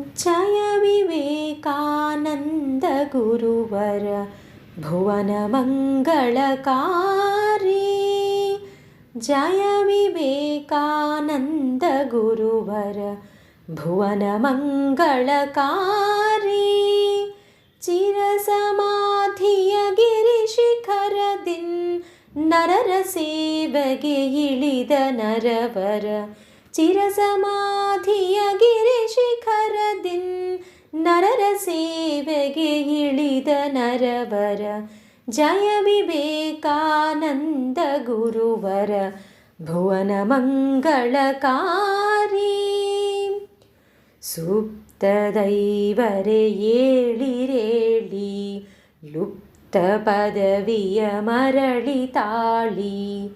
ಜಯ ವಿವೇಕಾನಂದ ಗುರುವರ ಭುವನ ಮಂಗಳಕಾರಿ. ಜಯ ವಿವೇಕಾನಂದ ಗುರುವರ ಭುವನ ಮಂಗಳಕಾರಿ. ಚಿರಸಮಾಧಿಯ ಗಿರಿಶಿಖರದಿನ್ ನರರ ಸೇವೆಗೆ ಇಳಿದ ನರವರ. ಚಿರಸಮಾಧಿಯ ಗಿರಿಶಿಖರದಿನ್ ನರರ ಸೇವೆಗೆ ಇಳಿದ ನರವರ. ಜಯ ವಿವೇಕಾನಂದ ಗುರುವರ ಭುವನ ಮಂಗಳಕಾರಿ. ಸುಪ್ತ ದೈವರೇ ಏಳಿರೇಳಿ, ಲುಪ್ತ ಪದವಿಯ ಮರಳಿ ತಾಳಿ.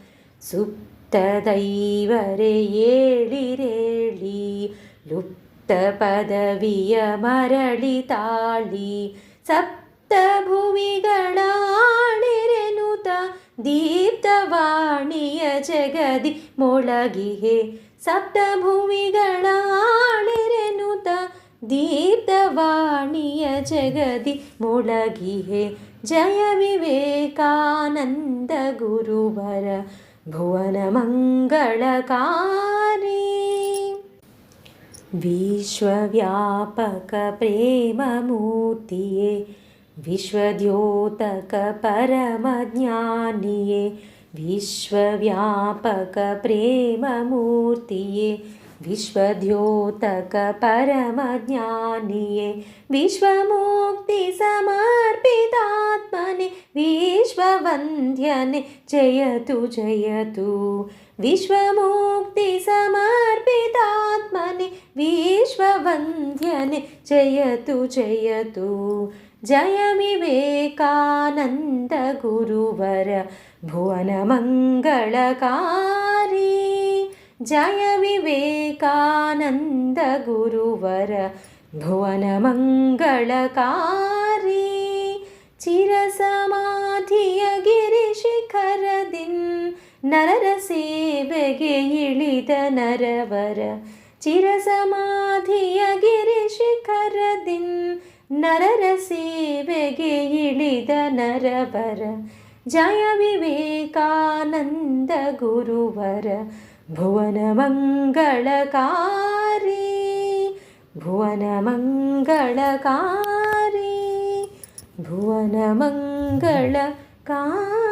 ಸುಪ್ತ ದೈವರೇ ಏಳಿರೇಳಿ, ಲುಪ್ತ ಪದವಿಯ ಮರಳಿ ತಾಳಿ. ಸಪ್ತ ಭುವಿಗಳ ಆಳಿರೆನುತ ದೀಪ್ತವಾಣಿಯ ಜಗದಿ ಮೊಳಗಿಹೆ. ಸಪ್ತ ಭುವಿಗಳ ಆಳಿರೆನುತ ದೀಪ್ತವಾಣಿಯ ಜಗದಿ ಮೊಳಗಿಹೆ. ಜಯ ವಿವೇಕಾನಂದ ಗುರುವರ ಭುವನ ಮಂಗಳಕಾರಿ. ವಿಶ್ವವ್ಯಾಪಕ ಪ್ರೇಮ ಮೂರ್ತಿಯೇ, ವಿಶ್ವದ್ಯೋತಕ ಪರಮ ಜ್ಞಾನಿಯೇ. ವಿಶ್ವವ್ಯಾಪಕ ಪ್ರೇಮ ಮೂರ್ತಿಯೇ, ವಿಶ್ವದ್ಯೋತಕ ಪರಮ ಜ್ಞಾನಿಯೇ. ವಿಶ್ವಮುಕ್ತಿ ಸಮರ್ಪಿತಾತ್ಮನೆ ವಿಶ್ವವಂದ್ಯನೆ ಜಯತು ಜಯತು. ವಿಶ್ವಮುಕ್ತಿ ಸಮರ್ಪಿತಾತ್ಮನೆ ವಿಶ್ವವಂದ್ಯನೆ ಜಯತು ಜಯತು. ಜಯ ವಿವೇಕಾನಂದ ಗುರುವರ ಭುವನ ಮಂಗಳಕಾರಿ. ಜಯ ವಿವೇಕಾನಂದ ಗುರುವರ ಭುವನ ಮಂಗಳಕಾರಿ. ಚಿರಸಮಾಧಿಯ ಗಿರಿಶಿಖರದಿನ್ ನರರ ಸೇವೆಗೆ ಇಳಿದ ನರವರ. ಚಿರಸಮಾಧಿಯ ಗಿರಿಶಿಖರದಿನ್ ನರರ ಸೇವೆಗೆ ಇಳಿದ ನರವರ. ಜಯ ವಿವೇಕಾನಂದ ಗುರುವರ ಭುವನ ಮಂಗಳಕಾರಿ. ಭುವನ ಮಂಗಳಕಾರಿ. ಭುವನ ಮಂಗಳಕಾರಿ.